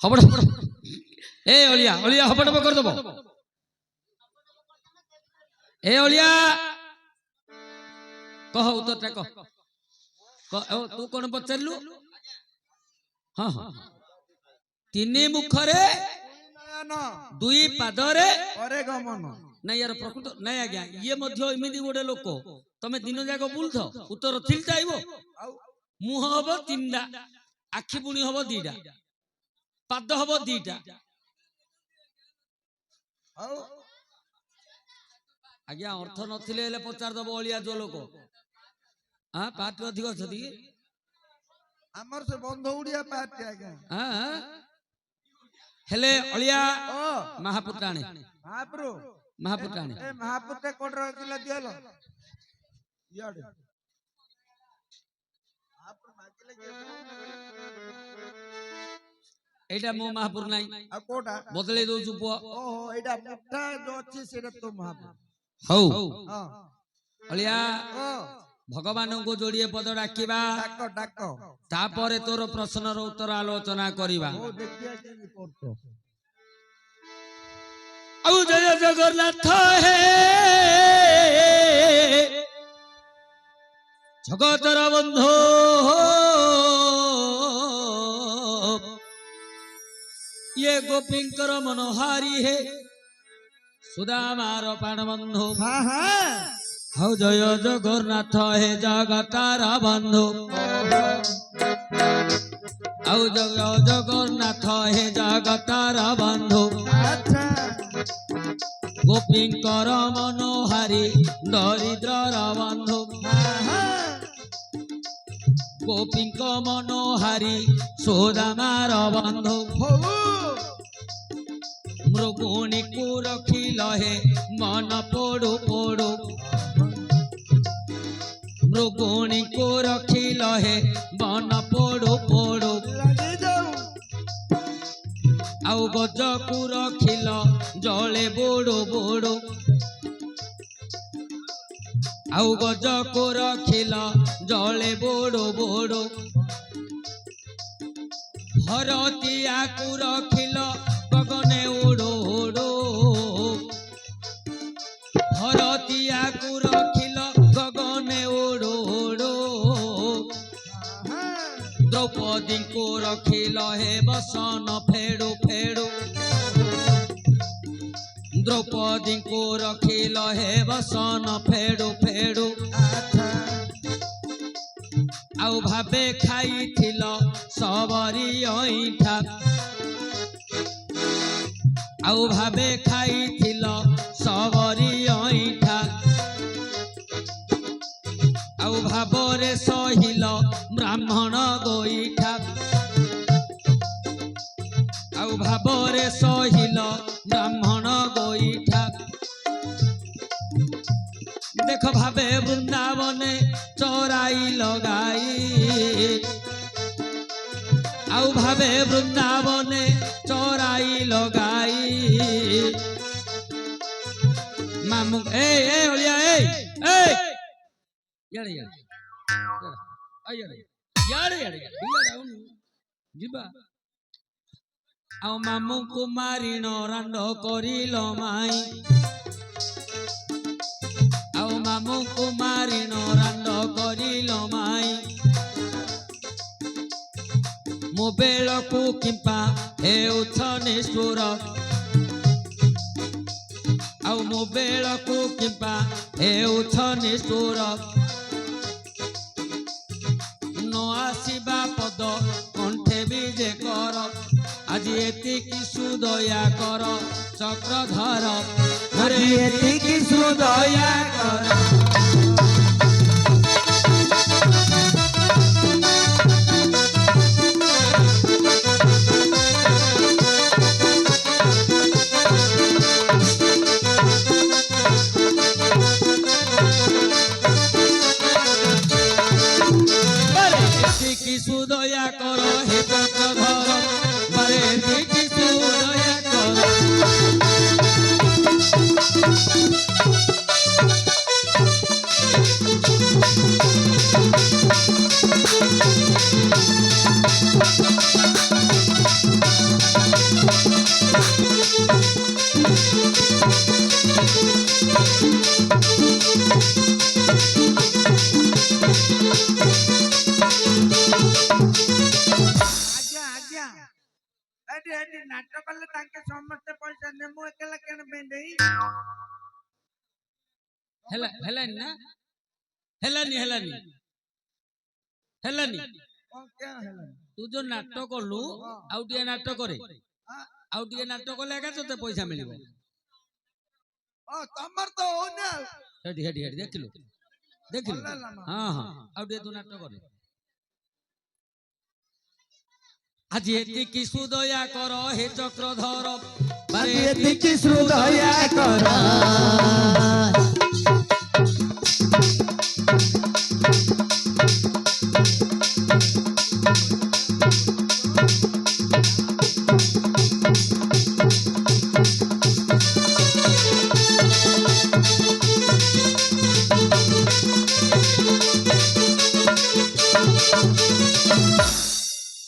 হবড় এ অলিয়া অলিয়া হবড় করে দেব এ অলিয়া কহ উত্তরটা কহ তু কোন পচারিলু হ্যাঁ হ্যাঁ তিনি মুখরে দুই পাদরে না ইয়ার প্রকৃত নাই আজ্ঞା ইয়ে ମଧ୍ୟ ଏମିତି ଗୋଟେ ଲୋକ ତମେ ଦିନ ଯାକ ବୁଲଥ ଉତ୍ତର ଠିକ ଚାହିବ ମୁହ ହବ ତିନିଟା ଆଖି ପୁଣି ହବ ଦିଟା ପାଦ ହବ ଦିଟା ଆଜ୍ଞା ଅର୍ଥ ନଥିଲେ ହେଲେ ପଚାର ଦବ ଅଳିଆ ଯୋ ଲୋକ ହଁ ପାର୍ଟି ଅଧିକ ଅଛନ୍ତି ଆମର ସେ ବନ୍ଧ ଉଡିଆ ପାର୍ଟି ଆଜ୍ଞା ହେଲେ ଅଳିଆ ମହାପୁତ୍ରାଣୀ ମହାପୁତ୍ରାଣୀ ଏ ମହାପୁତ୍ରେ କୋଟ ରହିଥିଲା ଦିଅଲ ଇଆଡେ এইটা ମୋ ମହାପୁର ନାହିଁ ଆଉ କୋଟା ବଦଳେଇ ଦଉଛୁ ପୁଅ ଓହୋ ଏଇଟା ମୁଠା ଯୋ ଅଛି ସେଇଟା ତ ମହାପୁର ହଉ ହଁ ଅଳିଆ ଭଗବାନଙ୍କୁ ଯୋଡ଼ିଏ ପଦ ଡାକିବା ଡାକ ଡାକ ତାପରେ ତୋର ପ୍ରଶ୍ନର ଉତ୍ତର ଆଲୋଚନା କରିବା ଆଉ ଜୟ ଜଗନ୍ନାଥ ହେ ଜଗତର ବନ୍ଧୁ ये गोपींकर मनोहारी है सुदामार प्राण बंधु हौ जय जगन्नाथ हे जगतार बंधु हौ जय जगन्नाथ हे जगतार बंधु गोपींकर मनोहारी दरिद्रर बंधु गोपींक मनोहारी सुदामार बंधु मृगुणी को रखिल हे मन पोड़ू पोड़ू मृगुणी को रखिल हे मन पोड़ू पोड़ू आउ गज को रखिल जले बोड़ू बोड़ू आउ गज को रखिल जले बोड़ू बोड़ू हरतिया को रखिल गगने उड़ो उड़ो हरतिया को रखिल गगने उड़ो उड़ो द्रौपदी को रखिल हे बसन फेड़ू फेड़ू द्रौपदी को रखिल हे बसन फेड़ू फेड़ू आउ भावे खाई सबरी ऐठा आउ भावे खाई सबरी ऐठा आउ भावरे सहिल ब्राह्मण गोईठा आउ भावरे सहिल ब्राह्मण गोईठा देख भावे वृंदावने चोराई लगाई आउ भावे वृंदावने चोराई लगाई मामू ए ओलिया ए यारे यारे यारे यारे यारे जिबा आउ मामू कुमारी न रांड करिल माई आउ मामू कुमारी न रांड करिल माई मो बेल को किंपा हेउछ निष्ठुर आउ मो बेल को किंपा हेउछ निष्ठुर न आसीबा पद कंठे विजे कर आज एतिकी सुदया कर चक्रधर अरे एतिकी सुदया कर सुदया कर हे चक्रधर बारे देखी सुदया कर ଆଜ୍ଞା ଆଜ୍ଞା ଏଠି ଏଠି ନାଟ କଲେ ତାଙ୍କେ ସମସ୍ତେ ପଇସା ନେ ମୁଁ ଏକଲା କେଣ ପାଇଁ ଦେଇ ହେଲାନି ନା ହେଲାନି ହେଲାନି ହେଲାନି କଣ କେଣ ହେଲା ତୁ ଯୋଉ ନାଟ କଲୁ ଆଉ ଟିକେ ନାଟ କରେ ଆଉ ଟିକେ ନାଟ କଲେ ଏକା ତତେ ପଇସା ମିଳିବ ତମର ତ ହଉନି ଆଉ ହେଠି ହେଠି ହେଠି ଦେଖିଲୁ ଦେଖିଲୁ ହଁ ହଁ ଆଉ ଟିକେ ତୁ ନାଟ କରେ ଆଜି ଏତିକି ସୁଦୟା କର ହେ ଚକ୍ରଧର ଆଜି ଏତିକି ହୃଦୟା କର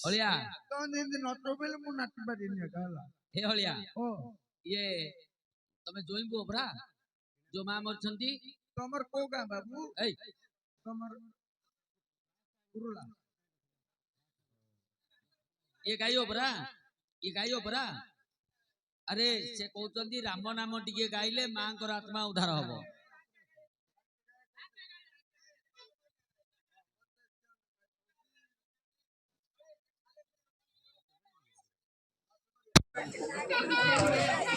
ହଳିଆ ତମେ ଯେମିତି ନଟ ବୋଇଲେ ମୁଁ ନାଚି ପାରିନି ଏକା ହେଲା ହେ ହଳିଆ ଓ ଇଏ ତମେ ଜୋଇଁବୁ ପରା ଯୋ ମା ମରିଛନ୍ତି ତମର କୋଉ ଗାଁ ବାବୁ ଏଇ ତମର କୁରୁଲା ଇଏ ଗାଇବ ପରା ଆରେ ସେ କହୁଛନ୍ତି ରାମ ନାମ ଟିକେ ଗାଇଲେ ମାଙ୍କର ଆତ୍ମା ଉଦ୍ଧାର ହବ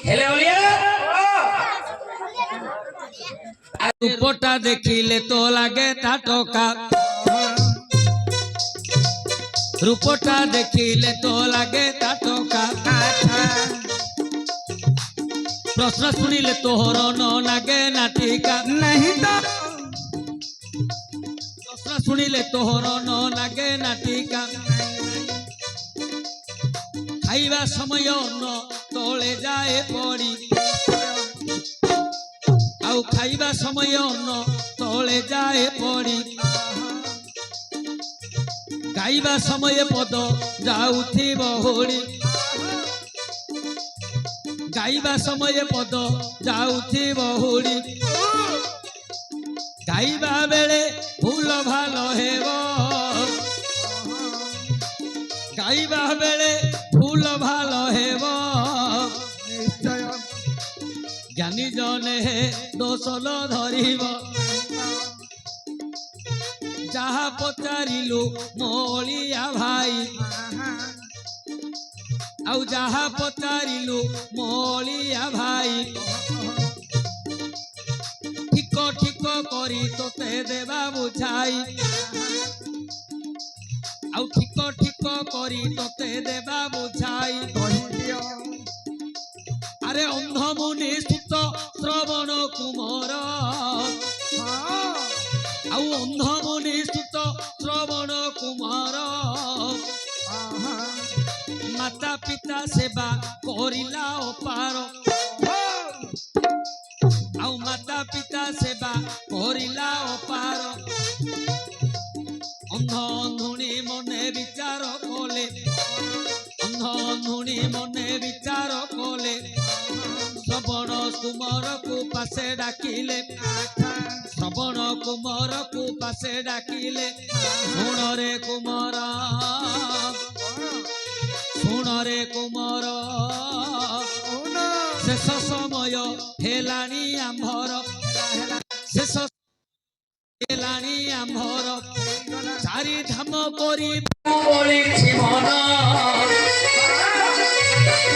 ହେଲେ ହଳିଆ ରୂପଟା ଦେଖିଲେ ତ ଲାଗେ ତା ଟକା ରୂପଟା ଦେଖିଲେ ତ ଲାଗେ ତା ଟକା ପ୍ରଶ୍ନ ଶୁଣିଲେ ତୋହର ନ ଲାଗେ ନାଟିକା नहीं तो ପ୍ରଶ୍ନ ଶୁଣିଲେ ତୋହର ନ ଲାଗେ ନାଟିକା ଖାଇବା ସମୟ ନ ତଳେ ଯାଏ ପଡ଼ି ଆଉ ଖାଇବା ସମୟ ନ ତଳେ ଯାଏ ପଡ଼ି ଗାଇବା ସମୟ ପଦ ଯାଉଥିବ ହୋଳି ଗାଇବା ସମୟ ପଦ ଯାଉଥିବ ହୋଳି ଗାଇବା ବେଳେ ଭୁଲ ଭାଲ ହେବ ଗାଇବା ବେଳେ ଭୁଲ ଭାଲ ହେବ निश्चय ଜ୍ଞାନୀ ଜନେ ଦୋଷଲ ଧରିବ ଯାହା ପଚାରିଲୁ ମୋଳିଆ ଭାଇ ଆଉ ଯାହା ପଚାରିଲୁ ମୋଳିଆ ଭାଇ ଠିକ ଠିକ କରି ତୋତେ ଦେବା ବୁଝାଇ ଆଉ ଠିକ ଠିକ କରି ତୋତେ ଦେବା ବୁଝାଇ ଆରେ ଅନ୍ଧ ମୁନି ସୁତ ଶ୍ରବଣ କୁମର ଆଉ ଅନ୍ଧ ମୁନି ସୁତ ଶ୍ରବଣ କୁମାର ମାତା ପିତା ସେବା କରିଲା ଅପାର ଆଉ ମାତା ପିତା ସେବା କରିଲା ଅପାର ଅନ୍ଧ ଅନ୍ଧୁଣୀ ମନେ ବିଚାର କଲେ ଅନ୍ଧ ଅନ୍ଧୁଣୀ ମନେ ବିଚାର କଲେ ଶ୍ରବଣ କୁମରକୁ ପାଶେ ଡାକିଲେ ଶ୍ରବଣ କୁମରକୁ ପାଶେ ଡାକିଲେ ଶୁଣରେ କୁମର ଶୁଣରେ କୁମର ଶେଷ ସମୟ ହେଲାଣି ଆମ୍ଭର ଶେଷ ହେଲାଣି ଆମ୍ଭର ଚାରି ଧାମ କରି ବଳିଛି ମନ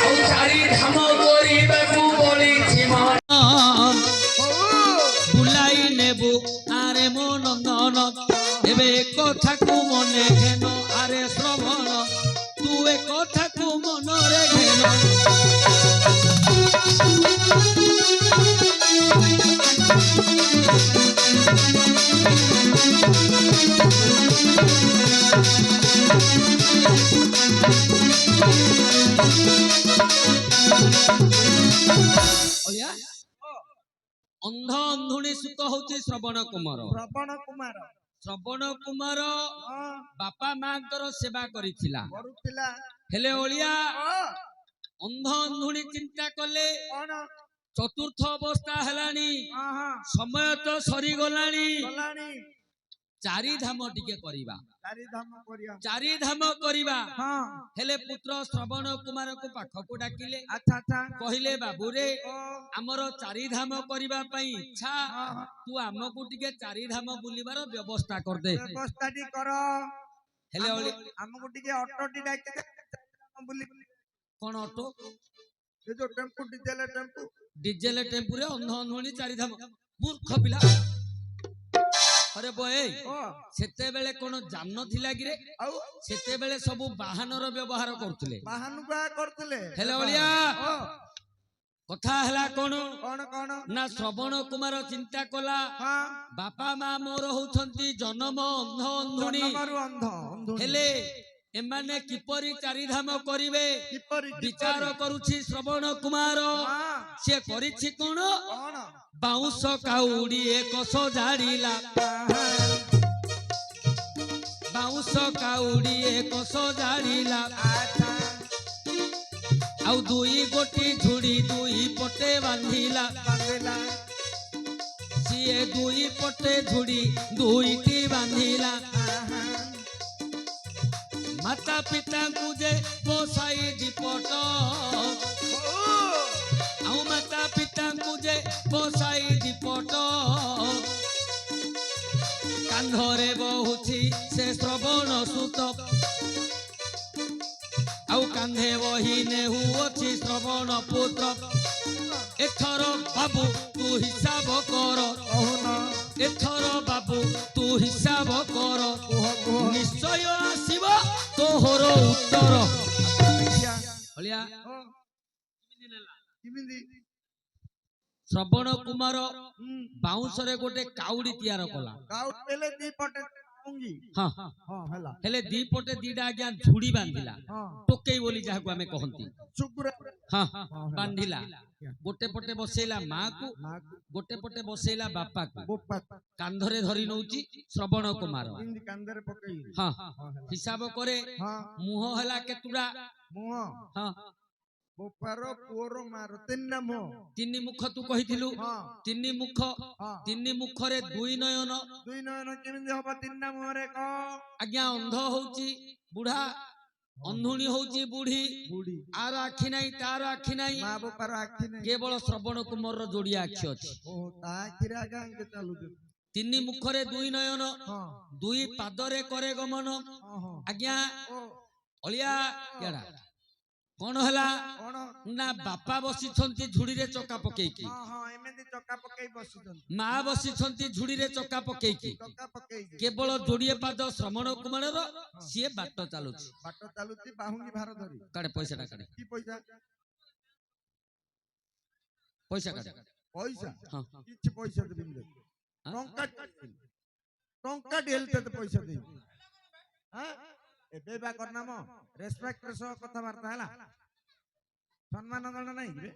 ଆଉ ଚାରି ଧାମ କରିବାକୁ ବଳିଛି ମନ ବୁଲାଇ ନେବୁ ଆରେ ମୋ ନନ୍ଦନ ଏବେ କଥାକୁ ମନେ ଘେନ ଆରେ ଶ୍ରବଣ ତୁ ଏ କଥାକୁ ମନରେ ଘେନ ଅନ୍ଧ ଅନ୍ଧୁଣୀ ସୁତ ହଉଛି ଶ୍ରବଣ କୁମାର ଶ୍ରବଣ କୁମାର ବାପା ମାଙ୍କର ସେବା କରିଥିଲା ହେଲେ ଓଳିଆ ଅନ୍ଧ ଅନ୍ଧୁଣୀ ଚିନ୍ତା କଲେ ଚତୁର୍ଥ ଅବସ୍ଥା ହେଲାଣି ସମୟ ତ ସରିଗଲାଣି ଚାରି ଧାମ ଟିକେ କରିବା। ଚାରି ଧାମ କରିବା। ଚାରି ଧାମ କରିବା ହଁ ହେଲେ ପୁତ୍ର ଶ୍ରବଣ କୁମାରକୁ ପାଖକୁ ଡାକିଲେ, ଆଚ୍ଛା ଆଚ୍ଛା କହିଲେ ବାବୁରେ ଓ ଆମର ଚାରି ଧାମ କରିବା ପାଇଁ ଇଚ୍ଛା, ହଁ ହଁ ତୁ ଆମକୁ ଟିକେ ଚାରି ଧାମ ବୁଲିବାର ବ୍ୟବସ୍ଥା କରିଦେ। ବ୍ୟବସ୍ଥାଟି କର। ହେଲେ ଆମକୁ ଟିକେ ଅଟୋଟି ଡାକିଦେ ବୁଲି। କଣ ଅଟୋ? ଏ ଯୋଉ ଟେମ୍ପୁ ଡିଜେଲ ଟେମ୍ପୁ। ଡିଜେଲ ଟେମ୍ପୁରେ ଅନ୍ଧ ଅନ୍ଧୁଣୀ ଚାରି ଧାମ। ମୂର୍ଖ ପିଲା। ଅରେ ବଏ ଓ ସେତେବେଳେ କଣ ଯାନ ଥିଲା କିରେ? ଆଉ ସେତେବେଳେ ସବୁ ବାହନର ବ୍ୟବହାର କରୁଥିଲେ। ବାହାନୁକା କରୁଥିଲେ। ହେଲେ ଅଳିଆ ଓ କଥା ହେଲା କଣ କଣ କଣ ନା ଶ୍ରବଣ କୁମାର ଚିନ୍ତା କଲା, ହଁ ବାପା ମା ମୋର ହଉଛନ୍ତି ଜନମ ଅନ୍ଧ ଅନ୍ଧୁଣୀ, ଜନ୍ମରୁ ଅନ୍ଧ ଅନ୍ଧୁଣୀ। ହେଲେ ଏମାନେ କିପରି ଚାରି ଧାମ କରିବେ କିପରି ବିଚାର କରୁଛି ଶ୍ରବଣ କୁମାର। ହଁ ସେ କରିଛି କଣ? କଣ ବାଉଁଶ କାଉଡି ଏକ ସଜାଡ଼ିଲା, ବାଉଁଶ କାଉଡି ଏକ ସଜାଡ଼ିଲା, ଆଚ୍ଛା ଆଉ ଦୁଇ ଗୋଟି ଝୁଡ଼ି ଦୁଇ ପଟେ ବାନ୍ଧିଲା। ବାନ୍ଧିଲା। ସିଏ ଦୁଇ ପଟେ ଝୁଡ଼ି ଦୁଇଟି ବାନ୍ଧିଲା। ମାତା ପିତାଙ୍କୁ ଯେ ବସାଇ ଦିପଟ, ଆଉ ମାତା ପିତାଙ୍କୁ ଯେ ବସାଇ ଦିପଟ, କାନ୍ଧରେ ବହୁଛି ସେ ଶ୍ରବଣ ସୁତ, ଆଉ କାନ୍ଧେ ବହି ନେହୁଅଛି ଶ୍ରବଣ ପୁତ୍ର। ଏଥର ବାବୁ ତୁ ହିସାବ କର, କହୁନ ଏଥର ବାବୁ ତୁ ହିସାବ କର, କୁହ କୁହ। ନିଶ୍ଚୟ ଆସିବ ତୋହର ଉତ୍ତର। ଦେଖିଆ। ଅଳିଆ ଓ କେମିତି? ଶ୍ରବଣ କୁମାର ହୁଁ ବାଉଁଶରେ ଗୋଟେ କାଉଡି ତିଆର କଲା। ଗାଉ ଦେଲେ ଦି ପଟେ ଟୁଙ୍ଗି। ହଁ ହଁ ହେଲା। ହେଲେ ଦି ପଟେ ଦିଟା ଆଜ୍ଞା ଝୁଡ଼ି ବାନ୍ଧିଲା, ହଁ ଟୋକେଇ ବୋଲି ଯାହାକୁ ଆମେ କହନ୍ତି। ଶୁକ୍ର ହଁ ହେଲା। ବାନ୍ଧିଲା। ଗୋଟେ ପଟେ ବସେଇଲା ମାକୁ, ମାକୁ ଗୋଟେ ପଟେ ବସେଇଲା ବାପାକୁ। ବୋପା କାନ୍ଧରେ ଧରି ନଉଛି ଶ୍ରବଣ କୁମାର। କେମିତି କାନ୍ଧରେ ପକେଇ। ହଁ ହଁ ହେଲା। ହିସାବ କରେ, ହଁ ମୁହଁ ହେଲା କେତୁଟା? ମୁହଁ ହଁ ବୋପାର ପୁଅର ମାର ତିନି ମୁହଁ। ତିନି ମୁଖ ତୁ କହିଥିଲୁ। ହଁ ତିନି ମୁଖ, ହଁ ତିନି ମୁଖରେ ଦୁଇ ନୟନ। ଦୁଇ ନୟନ କେମିତି ହବ ତିନିଟା ମୁହଁରେ କହ? ଆଜ୍ଞା ଅନ୍ଧ ହଉଛି ବୁଢା, ଅନ୍ଧୁଣୀ ହଉଛି ବୁଢୀ, ବୁଢୀ ଆର ଆଖି ନାହିଁ ତାର ଆଖି ନାହିଁ, ମା ବୋପାର ଆଖି ନାହିଁ। କେବଳ ଶ୍ରବଣ କୁମାରର ଯୋଡିଆ ଆଖି ଅଛି। ଓ ତା ଆଖିରେ ଆଗା ଆଙ୍କେ ଚାଲୁଛି। ତିନି ମୁଖରେ ଦୁଇ ନୟନ, ହଁ ଦୁଇ ପାଦରେ କରେ ଗମନ। ହଁ ହଁ ଆଜ୍ଞା ଓ ଅଳିଆ କେଡା କଣ ହେଲା କଣ? ନା ବାପା ବସିଛନ୍ତି ଝୁଡିରେ ଚକା ପକେଇକି, ହଁ ହଁ ଏମିତି ଚକା ପକେଇ ବସିଛନ୍ତି। ମା ବସିଛନ୍ତି ଝୁଡିରେ ଚକା ପକେଇକି, ଚକା ପକେଇକି କେବଳ ଯୋଡିଏ ପାଦ ଶ୍ରବଣ କୁମାରର, ସିଏ ବାଟ ଚାଲୁଛି। ବାଟ ଚାଲୁଛି ବାହୁଙ୍ଗି ଭାର ଧରି। କାଢେ ପଇସାଟା କାଢେ, କି ପଇସା? ପଇସା କାଢେ। ପଇସା ହଁ କିଛି ପଇସା ଦେବିନି ତତେ। ଟଙ୍କା ଟଙ୍କା ହେଲେ ତତେ ପଇସା ଦେବି। ଏବେ ବା କରନାମ ରେସପେକ୍ଟ ସହ କଥାବାର୍ତ୍ତା ହେଲା। ସମ୍ମାନ ଦଣ୍ଡ ନାହିଁ ରେ।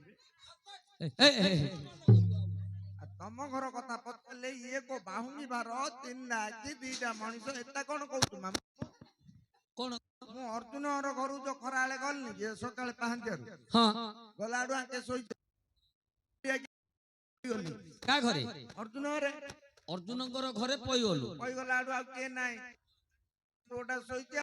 ଆଉ ତମ ଘର କଥା ପଚାରିଲେ ଇଏ କୋ ବାହୁଙ୍ଗି ଭାର ତିନିଟା ଆଖି ଦିଟା ମଣିଷ ଏଟା କଣ କହୁଛୁ ମାମୁ? କଣ? ମୁଁ ଅର୍ଜୁନ ଘର ଘରୁ ଯୋଉ ଖରାବେଳେ ଗଲିନି ଯେ ସକାଳେ ପାହାନ୍ତିଆରୁ ହଁ ଗଲା ଆଡୁ ଆଙ୍କେ ଶୋଇଛି କା ଘରେ? ଅର୍ଜୁନ ଘରେ ଅର୍ଜୁନଙ୍କର ଘରେ ପଇଗଲୁ। କହିଗଲା ଆଡୁ ଆଉ କିଏ ନାହିଁ। ପୁଅଟା ଶୋଇଛି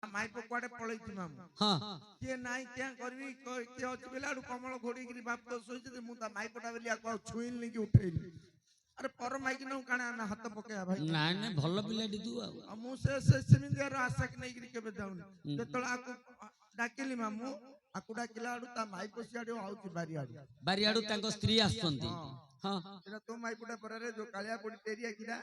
ମାଇପ କୁଆଡେ ପଳେଇଛି ମାମୁ। ହଁ କିଏ ନାହିଁ କିଏ କରିବି କିଏ ଅଛି ବେଲା ଆଡୁ କମଳ ଘୋଡିକିରି ବାପ ଶୋଇଛି ମୁଁ ତା ମାଇପଟା ବୋଲି ଆକୁ ଆଉ ଛୁଇଁଲିନି କି ଉଠେଇଲି। ଆରେ ପର ମାଇକି ନଉ କାଣା ଆମେ ହାତ ପକେଇବା ଭାଇ। ନାଇଁ ନାଇଁ ଭଲ ପିଲାଟି ତୁ ଆଉ। ଆଉ ମୁଁ ସେ ସେମିତିଆର ଆଶା କି ନେଇକିରି କେବେ ଯାଉନି। ଯେତେବେଳେ ଆକୁ ଡାକିଲି ମାମୁ, ଆକୁ ଡାକିଲା ଆଡୁ ତା ମାଇପ ସିଆଡୁ ଆଉଛି ବାରିଆଡୁ। ବାରିଆଡୁ ତାଙ୍କ ସ୍ତ୍ରୀ ଆସୁଛନ୍ତି। ହଁ ଏଟା ତୋ ମାଇପଟା ପରରେ ଯୋଉ କାଳିଆ ପଡି ଟେରିଆ କିରା।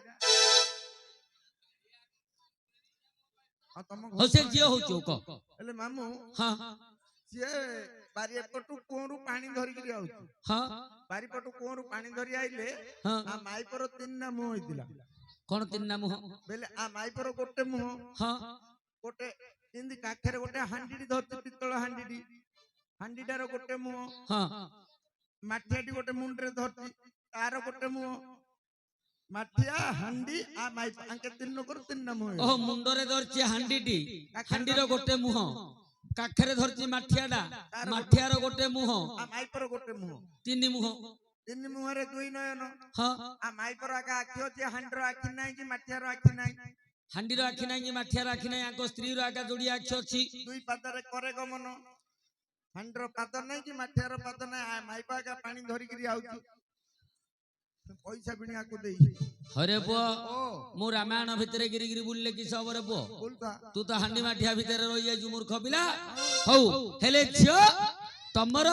ଆଉ ତମ ହଉ ସେ ଝିଅ ହଉଛୁ କହ। ହେଲେ ମାମୁ ହଁ ସିଏ ବାରିପଟୁ କୂଅରୁ ପାଣି ଧରିକିରି ଆଉଛି। ହଁ ବାରିପଟୁ କୂଅରୁ ପାଣି ଧରି ଆଇଲେ ହଁ ଆ ମାଇପର ତିନିଟା ମୁହଁ ହେଇଥିଲା। କଣ ତିନିଟା ମୁହଁ? ବେଲେ ଆ ମାଇପର ଗୋଟେ ମୁହଁ, ହଁ ଗୋଟେ ଏମିତି କାଖରେ ଗୋଟେ ହାଣ୍ଡିଟି ଧରିଛି, ପିତ୍ତଳ ହାଣ୍ଡିଟି। ହାଣ୍ଡିଟାର ଗୋଟେ ମୁହଁ, ହଁ ମାଠିଆଟି ଗୋଟେ ମୁଣ୍ଡରେ ଧରିଛି, ତାର ଗୋଟେ ମୁହଁ। ମାଠିଆ ହାଣ୍ଡି ଆ ମାଇପ ଆଙ୍କେ ତିନି ଲୋକର ତିନିଟା ମୁହଁ। ଓହୋ ମୁଣ୍ଡରେ ଧରିଛି ହାଣ୍ଡିଟି, ହାଣ୍ଡିର ଗୋଟେ ମୁହଁ, କାଖରେ ଧରିଛି ମାଠିଆଟା, ମାଠିଆର ଗୋଟେ ମୁହଁ, ଆ ମାଇପର ଗୋଟେ ମୁହଁ। ତିନି ମୁହଁ। ତିନି ମୁହଁରେ ଦୁଇ ନୟନ ହଁ ଆ ମାଇପର ଆକା ଆଖି ଅଛି ହାଣ୍ଡିର ଆଖି ନାହିଁ କି ମାଠିଆର ଆଖି ନାହିଁ ହାଣ୍ଡିର ଆଖି ନାହିଁ କି ମାଠିଆର ଆଖି ନାହିଁ ଆଙ୍କ ସ୍ତ୍ରୀର ଆକା ଯୋଡିଏ ଆଖି ଅଛି ଦୁଇ ପାଦରେ କରେ ଗମନ ହାଣ୍ଡିର ପାଦ ନାହିଁ କି ମାଠିଆର ପାଦ ନାହିଁ ଆ ମାଇପ ଆକା ପାଣି ଧରିକିରି ଆଉଛୁ ପଇସା ବିଣିଆକୁ ଦେଇ ହରେ ପୁଅ ଓ ମୁଁ ରାମାୟଣ ଭିତରେ ଗିରିଗିରି ବୁଲିଲେ କିସ ହବରେ ପୁଅ ବୁଲତା ତୁ ତ ହାଣ୍ଡି ମାଠିଆ ଭିତରେ ରହିଯାଇଛୁ ମୂର୍ଖ ପିଲା ହଉ ହେଲେ ଝିଅ ତମର